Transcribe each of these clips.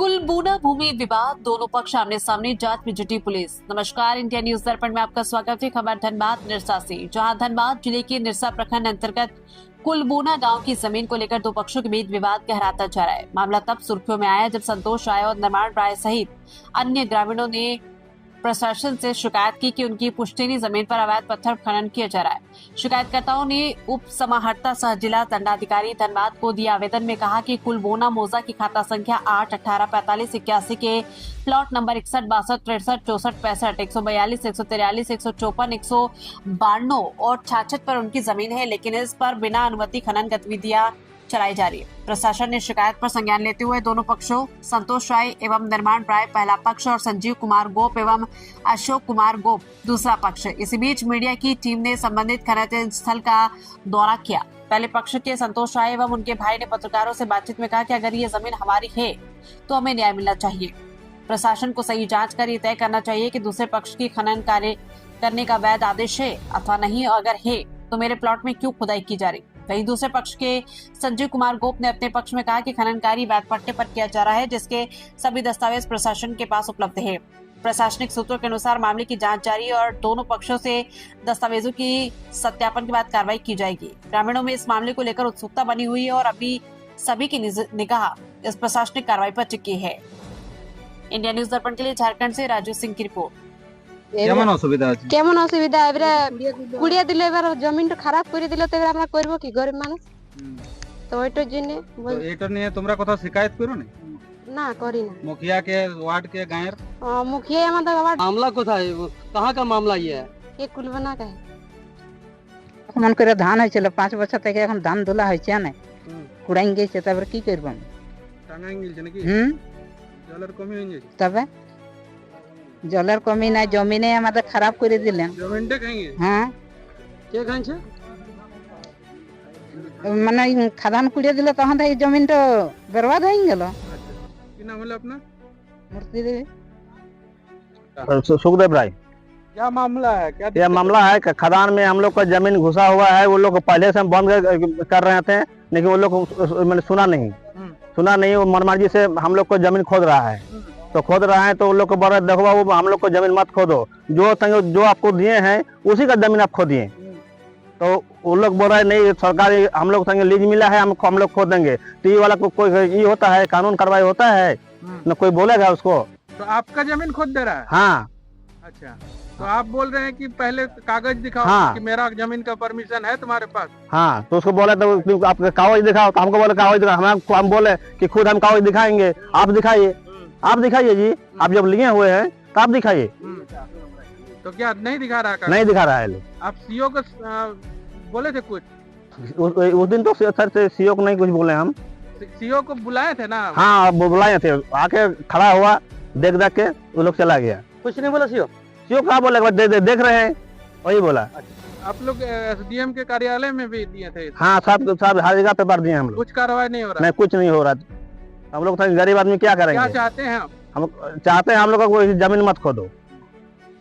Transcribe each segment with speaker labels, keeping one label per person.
Speaker 1: कुलबूना भूमि विवाद, दोनों पक्ष आमने सामने, जांच में जुटी पुलिस। नमस्कार, इंडिया न्यूज दर्पण में आपका स्वागत है। खबर धनबाद निरसा से, जहां धनबाद जिले के निरसा प्रखंड अंतर्गत कुलबूना गांव की जमीन को लेकर दो पक्षों के बीच विवाद गहराता जा रहा है। मामला तब सुर्खियों में आया जब संतोष राय और निर्माण राय सहित अन्य ग्रामीणों ने प्रशासन से शिकायत की कि उनकी पुश्तैनी जमीन पर अवैध पत्थर खनन किया जा रहा है। शिकायतकर्ताओं ने उप समाहर्ता सह जिला दंडाधिकारी धनबाद को दिए आवेदन में कहा कि कुलबूना मौजा की खाता संख्या 8, 18, 45, 81 के प्लॉट नंबर 61, 62, 63, 64, 65, 142, 143, 154, 192 और 66 पर उनकी जमीन है, लेकिन इस पर बिना अनुमति खनन गतिविधियां चलाई जा रही है। प्रशासन ने शिकायत पर संज्ञान लेते हुए दोनों पक्षों संतोष राय एवं निर्माण राय पहला पक्ष और संजीव कुमार गोप एवं अशोक कुमार गोप दूसरा पक्ष। इसी बीच मीडिया की टीम ने संबंधित खनन स्थल का दौरा किया। पहले पक्ष के संतोष राय एवं उनके भाई ने पत्रकारों से बातचीत में कहा कि अगर ये जमीन हमारी है तो हमें न्याय मिलना चाहिए। प्रशासन को सही जाँच कर ये तय करना चाहिए कि दूसरे पक्ष की खनन कार्य करने का वैध आदेश है अथवा नहीं, अगर है तो मेरे प्लॉट में क्यों खुदाई की जा रही। वहीं दूसरे पक्ष के संजीव कुमार गोप ने अपने पक्ष में कहा कि खनन कार्य वैध पट्टे पर किया जा रहा है, जिसके सभी दस्तावेज प्रशासन के पास उपलब्ध है। प्रशासनिक सूत्रों के अनुसार मामले की जांच जारी है और दोनों पक्षों से दस्तावेजों की सत्यापन के बाद कार्रवाई की जाएगी। ग्रामीणों में इस मामले को लेकर उत्सुकता बनी हुई है और अभी सभी की निगाह इस प्रशासनिक कार्रवाई पर टिकी है। इंडिया न्यूज दर्पण के लिए झारखंड से राजू सिंह की रिपोर्ट।
Speaker 2: কেমন অসুবিধা আছে?
Speaker 3: কেমন অসুবিধা এবারে কুড়িয়ে দিলে এবার জমিটা খারাপ করে দিলে তো এবার আমরা করব কি গরিব মানুষ তো ওইটার জন্য
Speaker 2: তো এটা নিয়ে তোমরা কোথাও শিকায়ত করো না?
Speaker 3: না করি না
Speaker 2: মুখিয়া के वार्ड के गायर
Speaker 3: मुखिया আমাদের আবার
Speaker 4: मामला কোথায় कहाँ का मामला ये है?
Speaker 3: কে কুলবনা কা
Speaker 5: মন করে ধান হয়েছিল 5 বছর থেকে এখন ধান দোলা হয়েছে না কুড়াই গেছে তারপর কি করব আমি
Speaker 2: টাঙ্গাই গেছে নাকি? জলের কমি হয়ে গেছে
Speaker 5: তবে জলের কমি নাই জমিনে আমাদের খারাপ করে দিলেন
Speaker 2: জমিনটা খাইয়ে
Speaker 5: হ্যাঁ
Speaker 4: কে খাইছে?
Speaker 5: মানে খাদান কুড়িয়ে দিলে তখন এই জমিনটা বরবাদ হয়ে গেল।
Speaker 2: কি নাম হলো আপনার?
Speaker 5: মূর্তি দেবী।
Speaker 6: सुखदेव राय।
Speaker 2: क्या मामला है? क्या
Speaker 6: यह मामला है कि खदान में हम लोग का जमीन घुसा हुआ है। वो लोग पहले से हम बंद कर रहे थे, लेकिन वो लोग मैंने सुना नहीं। वो मनमार्जी से हम लोग को जमीन खोद रहा है, तो खोद रहा है तो उन लोग को बोल रहे देखो बाबू हम लोग को जमीन मत खोदो, जो आपको दिए हैं उसी का जमीन आप खोदिए। तो वो लोग बोल रहे नहीं सरकारी हम लोग संगे लीज मिला है, हम लोग खोद देंगे। तो ये वाला कोई ये होता है, कानून कार्रवाई होता है न, कोई बोलेगा उसको।
Speaker 2: तो आपका जमीन खोद दे रहा है?
Speaker 6: हाँ।
Speaker 2: अच्छा, तो आप बोल रहे हैं कि पहले कागज दिखाओ।
Speaker 6: हाँ।
Speaker 2: कि मेरा जमीन का परमिशन है तुम्हारे पास?
Speaker 6: हाँ, तो उसको बोले तो आप कागज दिखाओ, तो हमको बोले कागज दिखाओ। हम बोले कि खुद हम कागज दिखाएंगे, आप दिखाइए जी, आप जब लिए हुए हैं तो आप दिखाइए।
Speaker 2: तो क्या नहीं दिखा रहा?
Speaker 6: नहीं दिखा रहा है लोग।
Speaker 2: आप सीओ को बोले थे कुछ?
Speaker 6: उस दिन तो सर से सीओ को नहीं कुछ बोले हम।
Speaker 2: सीओ को बुलाए थे ना?
Speaker 6: हाँ बुलाए थे, आके खड़ा हुआ, देख के वो लोग चला गया।
Speaker 4: कुछ नहीं बोला
Speaker 6: सीओ कहा बोले देख रहे हैं, वही बोला।
Speaker 2: आप लोग एसडीएम के कार्यालय में भी दिए थे?
Speaker 6: हाँ, सब हर जगह पेपर दिए हम लोग।
Speaker 2: कुछ कार्रवाई नहीं हो रहा?
Speaker 6: नहीं, कुछ नहीं हो रहा। हम लोग गरीब आदमी क्या करेंगे?
Speaker 2: क्या चाहते हैं
Speaker 6: हम चाहते हैं हम लोग को जमीन मत खोदो,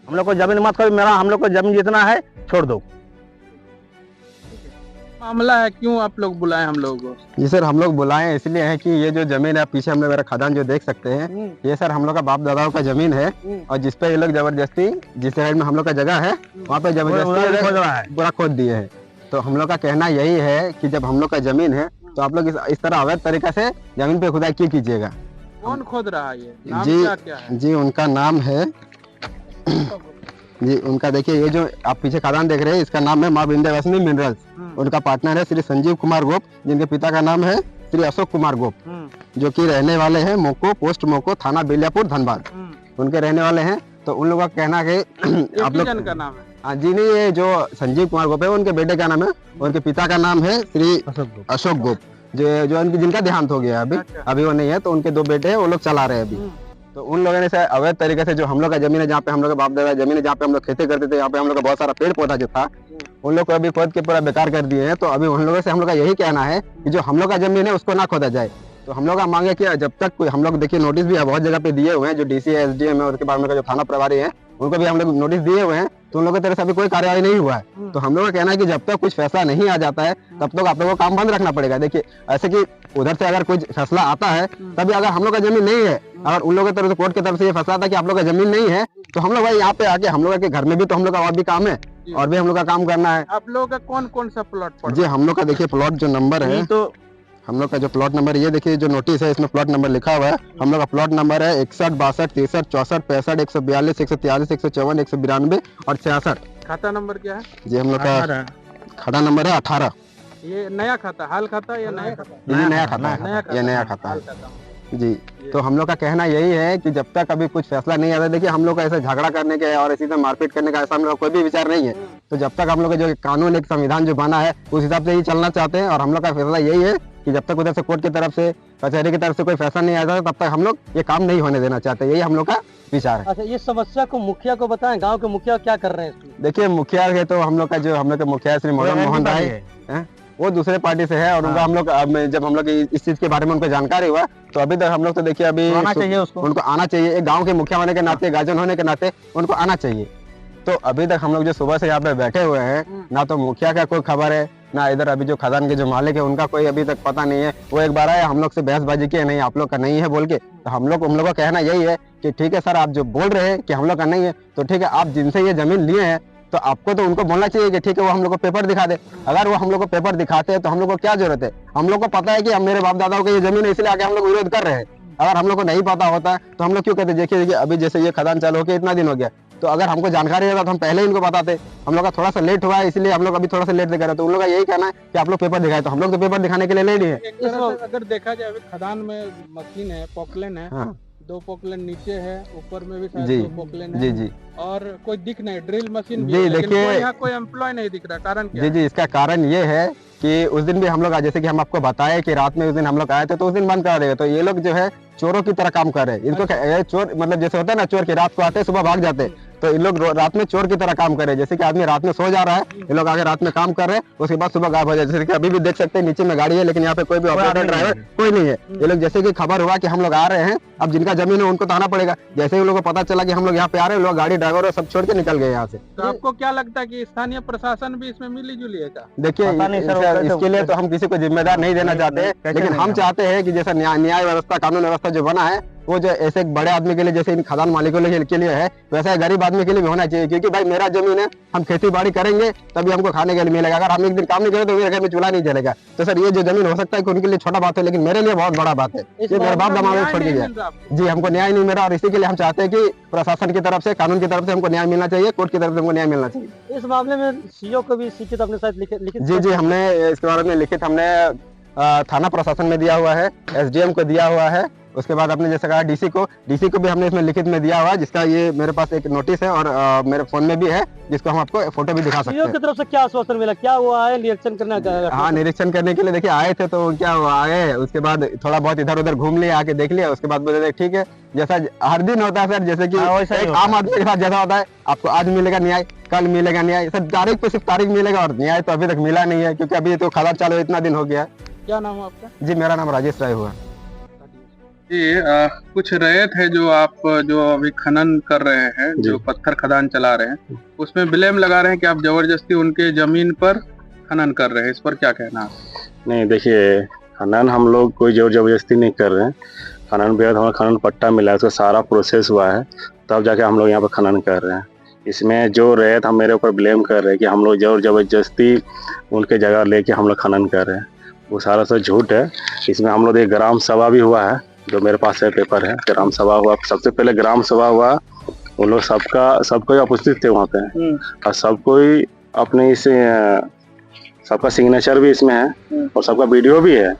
Speaker 6: हम लोग को जमीन मत खोदो, मेरा हम लोग को जमीन जितना है छोड़ दो।
Speaker 2: मामला है, क्यों आप लोग बुलाए हम लोग को?
Speaker 7: जी सर, हम लोग बुलाए इसलिए है कि ये जो जमीन है पीछे हमने मेरा खदान जो देख सकते हैं, ये सर हम लोग का बाप दादाओं का जमीन है और जिसपे ये लोग जबरदस्ती जिस साइड में हम लोग का जगह है वहाँ पे जबरदस्ती खोद रहा है, पूरा खोद दिए हैं। तो हम लोग का कहना यही है कि जब हम लोग का जमीन है तो आप लोग इस तरह अवैध तरीके से जमीन पे खुदाई क्यों कीजिएगा?
Speaker 2: कौन खोद रहा है ये? नाम
Speaker 7: जी
Speaker 2: क्या है?
Speaker 7: जी उनका नाम है जी उनका देखिए, ये जो आप पीछे खदान देख रहे हैं इसका नाम है माँ विंध्यवासिनी मिनरल्स। उनका पार्टनर है श्री संजीव कुमार गोप, जिनके पिता का नाम है श्री अशोक कुमार गोप, जो कि रहने वाले हैं मोको, पोस्ट मोको, थाना बिलियापुर, धनबाद। उनके रहने वाले हैं। तो उन लोगों का कहना है कि आप लोग
Speaker 2: का नाम है?
Speaker 7: हाँ जी, नहीं, ये जो संजीव कुमार गोप है उनके बेटे का नाम है, उनके पिता का नाम है श्री अशोक गोप, जो जिनका देहांत हो गया अभी वो नहीं है। तो उनके 2 बेटे हैं, वो लोग चला रहे हैं अभी। तो उन लोगों ने से अवैध तरीके से जो हम लोग का जमीन है, जहाँ पे हम लोग का बाप दादा जमीन है, जहाँ पे हम लोग खेती करते थे, यहाँ पे हम लोग का बहुत सारा पेड़ पौधा जो था उन लोग को अभी खोद के पूरा बेकार कर दिए हैं। तो अभी उन लोगों से हम लोग का यही कहना है कि जो हम लोग का जमीन है उसको ना खोदा जाए। तो हम लोग का मांगे कि जब तक कोई हम लोग देखिए नोटिस भी बहुत जगह पे दिए हुए हैं, जो डीसी है, एसडीएम है, उसके बाद में जो थाना प्रभारी है उनको भी हम लोग नोटिस दिए हुए हैं। तो उन लोगों की तरफ से अभी कोई कार्रवाई नहीं हुआ है। तो हम लोग का कहना है कि जब तक कुछ फैसला नहीं आ जाता है तब तक आप लोगों को काम बंद रखना पड़ेगा। देखिए ऐसे कि उधर से अगर कोई फैसला आता है तभी अगर हम लोग का जमीन नहीं है अगर उन लोगों की तरफ से, कोर्ट की तरफ से ये फैसला था कि आप लोग का जमीन नहीं है, तो हम लोग भाई यहाँ पे आके हम लोग के घर में भी तो हम लोग का और भी काम है और भी हम लोग का काम करना है।
Speaker 2: आप लोगों का कौन कौन सा प्लॉट पड़
Speaker 7: जी हम लोग का देखिए प्लॉट जो नंबर है,
Speaker 6: तो
Speaker 7: हम लोग का जो प्लॉट नंबर ये देखिए, जो नोटिस है इसमें प्लॉट नंबर लिखा हुआ है। हम लोग का प्लॉट नंबर है 61, 62, 63, 64, 65, 142, 143, 154, 192 और 66।
Speaker 2: खाता नंबर क्या है?
Speaker 7: जी हम लोग का खाता नंबर है 18।
Speaker 2: ये नया खाता, हाल खाता या नया खाता?
Speaker 7: ये नया खाता है, ये नया खाता है जी। तो हम लोग का कहना यही है कि जब तक अभी कुछ फैसला नहीं आता, देखिए हम लोग का ऐसे झगड़ा करने के और इसी तरह मारपीट करने का ऐसा हम लोग कोई भी विचार नहीं है। तो जब तक हम लोग का जो कानून, एक संविधान जो बना है उस हिसाब से ही चलना चाहते हैं और हम लोग का फैसला यही है कि जब तक उधर से कोर्ट की तरफ से, कचहरी की तरफ से कोई फैसला नहीं आता तब तक हम लोग ये काम नहीं होने देना चाहते। यही हम लोग का विचार है।
Speaker 4: अच्छा, ये समस्या को मुखिया को बताएं, गांव के मुखिया क्या कर रहे हैं इसमें?
Speaker 7: देखिए मुखिया है तो हम लोग का जो हम लोग के मुखिया श्री मदन मोहन राय हैं, वो दूसरे पार्टी से है और उनका हम लोग जब हम लोग इस चीज के बारे में उनको जानकारी हुआ तो अभी तक हम लोग तो देखिए अभी
Speaker 6: आना चाहिए उसको,
Speaker 7: उनको आना चाहिए। एक गांव के मुखिया होने के नाते, गार्जियन होने के नाते उनको आना चाहिए। तो अभी तक हम लोग जो सुबह से यहाँ पे बैठे हुए हैं, ना तो मुखिया का कोई खबर है, ना इधर अभी जो खदान के जो मालिक है उनका कोई अभी तक पता नहीं है। वो एक बार आए हम लोग से बहसबाजी की, नहीं आप लोग का नहीं है बोल के। तो हम लोग का कहना यही है कि ठीक है सर, आप जो बोल रहे हैं कि हम लोग का नहीं है, तो ठीक है, आप जिनसे ये जमीन लिए हैं तो आपको तो उनको बोलना चाहिए कि ठीक है वो हम लोग को पेपर दिखा दे। अगर वो हम लोग को पेपर दिखाते हैं तो हम लोग को क्या जरूरत है? हम लोग को पता है कि हम मेरे बाप दादाओं की ये जमीन है, इसलिए आके हम लोग विरोध कर रहे हैं। अगर हम लोग को नहीं पता होता तो हम लोग क्यों कहते? देखिए अभी जैसे ये खदान चालू होकर इतना दिन हो गया, तो अगर हमको जानकारी रहता तो हम पहले ही इनको बताते। हम लोग का थोड़ा सा लेट हुआ है, इसलिए हम लोग अभी थोड़ा सा लेट दिखा रहे हैं। तो उन लोग का यही कहना है कि आप लोग पेपर दिखाए, तो हम लोग तो पेपर दिखाने के लिए ले लिए।
Speaker 2: एक तरह से अगर देखा जाए, अभी खदान में मशीन है, पॉकलेन है,
Speaker 7: हाँ
Speaker 2: 2 पॉकलेन नीचे है, ऊपर में भी शायद
Speaker 7: जी
Speaker 2: 2 पॉकलेन है
Speaker 7: जी जी
Speaker 2: और कोई दिख नहीं, ड्रिल मशीन भी
Speaker 7: जी,
Speaker 2: है, लेकिन
Speaker 7: देखिए-
Speaker 2: कोई यहाँ कोई एम्प्लॉय नहीं दिख रहा। कारण क्या
Speaker 7: जी
Speaker 2: है?
Speaker 7: जी, इसका कारण ये है कि उस दिन भी हम लोग, जैसे कि हम आपको बताए कि रात में उस दिन हम लोग आए थे, तो उस दिन बंद करा देगा। तो ये लोग जो है चोरों की तरह काम कर रहे हैं। इनको चोर मतलब जैसे होता है ना, चोर की रात को आते हैं सुबह भाग जाते हैं, तो इन लोग रात में चोर की तरह काम कर रहे हैं। जैसे कि आदमी रात में सो जा रहा है, ये लोग आगे रात में काम कर रहे हैं, उसके बाद सुबह गायब हो जाए। जैसे कि अभी भी देख सकते हैं नीचे में गाड़ी है, लेकिन यहाँ पे कोई भी ऑपरेटर ड्राइवर कोई नहीं है। ये लोग जैसे कि खबर हुआ कि हम लोग आ रहे हैं, अब जिनका जमीन है उनको तो आना पड़ेगा। जैसे ही लोगों को पता चला कि हम लोग यहाँ पे आ रहे हैं, लोग गाड़ी ड्राइवर सब छोड़ के निकल गए यहाँ से।
Speaker 2: तो आपको क्या लगता है कि स्थानीय प्रशासन भी इसमें मिली जुली है क्या?
Speaker 7: देखिए
Speaker 6: पता नहीं सर,
Speaker 7: इसके लिए तो हम किसी को जिम्मेदार नहीं देना चाहते, लेकिन हम चाहते हैं कि जैसा न्याय व्यवस्था, कानून व्यवस्था जो बना है, वो जो ऐसे एक बड़े आदमी के लिए, जैसे इन खदान मालिकों के लिए है, वैसा गरीब आदमी के लिए भी होना चाहिए। क्योंकि भाई मेरा जमीन है, हम खेती बाड़ी करेंगे तभी हमको खाने के लिए मिलेगा। अगर हम एक दिन काम नहीं करें तो मेरे घर में चूल्हा नहीं जलेगा। तो सर ये जो जमीन हो सकता है कि उनके लिए छोटा बात है, लेकिन मेरे लिए बहुत बड़ा बात है। ये मेरे बाप दादा छोड़ के गया जी, हमको न्याय नहीं मिला और इसी के लिए हम चाहते हैं कि प्रशासन की तरफ से, कानून की तरफ से हमको न्याय मिलना चाहिए, कोर्ट की तरफ से हमको न्याय मिलना चाहिए।
Speaker 4: इस मामले में सीओ को भी लिखित अपने साथ लिखित
Speaker 7: जी जी, हमने इसके बारे में लिखित हमने थाना प्रशासन में दिया हुआ है, एसडीएम को दिया हुआ है, उसके बाद आपने जैसे कहा डीसी को भी हमने इसमें लिखित में दिया हुआ है, जिसका ये मेरे पास एक नोटिस है और मेरे फोन में भी है, जिसको हम आपको फोटो भी दिखा सकते
Speaker 4: सीओ
Speaker 7: हैं।
Speaker 4: की तरफ से क्या आश्वासन मिला, क्या वो आए निरीक्षण करने?
Speaker 7: हाँ, निरीक्षण करने के लिए देखिए आए थे, तो क्या हुआ, आए उसके बाद थोड़ा बहुत इधर उधर घूम लिया, आके देख लिया, उसके बाद बोले ठीक है, जैसा हर दिन होता है सर, जैसे कि एक आम आदमी के साथ जैसा होता है, आपको आज मिलेगा न्याय, कल मिलेगा न्याय, सर तारीख पे सिर्फ तारीख मिलेगा और न्याय तो अभी तक मिला नहीं है, क्योंकि अभी तो खदान चालू इतना दिन हो गया।
Speaker 2: क्या नाम है आपका?
Speaker 7: जी मेरा नाम राजेश राय हुआ।
Speaker 2: जी कुछ रैयत है जो अभी खनन कर रहे हैं, जो पत्थर खदान चला रहे हैं, उसमें ब्लेम लगा रहे हैं कि आप जबरदस्ती उनके जमीन पर खनन कर रहे हैं, इस पर क्या कहना है?
Speaker 8: नहीं देखिए, खनन हम लोग कोई जोर जबरदस्ती नहीं कर रहे हैं। खनन बेहद हमारा खनन पट्टा मिला है, उसका सारा प्रोसेस हुआ है, तब जाके हम लोग यहाँ पर खनन कर रहे हैं। इसमें जो रैयत हम मेरे ऊपर ब्लेम कर रहे हैं कि हम लोग जोर जबरदस्ती उनके जगह लेके हम लोग खनन कर रहे हैं, वो सारा सब झूठ है। इसमें हम लोग एक ग्राम सभा भी हुआ है, जो मेरे पास है पेपर है, ग्राम सभा हुआ, सबसे पहले ग्राम सभा हुआ, उन लोग सबको उपस्थित थे वहाँ पे और सबको अपने इस सबका सिग्नेचर भी इसमें है और सबका वीडियो भी है।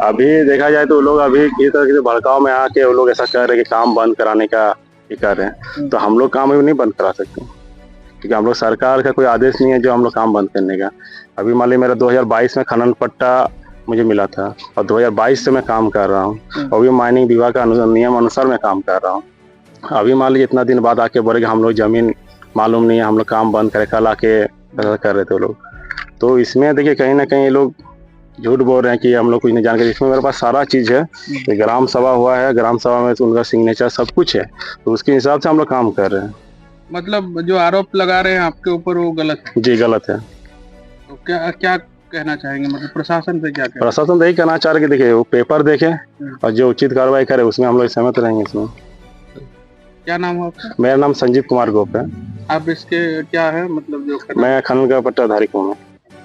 Speaker 8: अभी देखा जाए तो वो लोग अभी किसी तरह के भड़काव में आके वो लोग ऐसा कर रहे हैं कि काम बंद कराने का ये कर रहे हैं, तो हम लोग काम नहीं बंद करा सकते, क्योंकि हम लोग सरकार का कोई आदेश नहीं है जो हम लोग काम बंद करने का। अभी मान लीजिए मेरा 2022 में खनन पट्टा मुझे मिला था और 2022 से मैं काम कर रहा हूँ, अभी माइनिंग विभाग का नियम अनुसार मैं काम कर रहा हूँ। अभी मान लीजिए इतना दिन बाद आके बोले कि हम लोग जमीन मालूम नहीं है, हम लोग काम बंद करे, कल आके ऐसा कर रहे थे वो लोग। तो इसमें देखिए कहीं ना कहीं ये लोग झूठ बोल रहे हैं कि हम लोग कुछ नहीं जानकारी। इसमें मेरे पास सारा चीज़ है, ग्राम सभा हुआ है, ग्राम सभा में उनका सिग्नेचर सब कुछ है, तो उसके हिसाब से हम लोग काम कर रहे हैं।
Speaker 2: मतलब जो आरोप लगा रहे हैं आपके ऊपर वो गलत है?
Speaker 8: जी गलत है।
Speaker 2: तो क्या कहना चाहेंगे, मतलब प्रशासन से क्या कहना?
Speaker 8: प्रशासन तो यही कहना चाह रहे कि देखिए वो पेपर देखे और जो उचित कार्रवाई करे उसमें हम लोग सहमत रहेंगे। इसमें
Speaker 2: क्या नाम है आपका?
Speaker 8: मेरा नाम संजीव कुमार गोप है।
Speaker 2: आप इसके क्या है, मतलब जो
Speaker 8: मैं खनन का पट्टाधारी हूँ।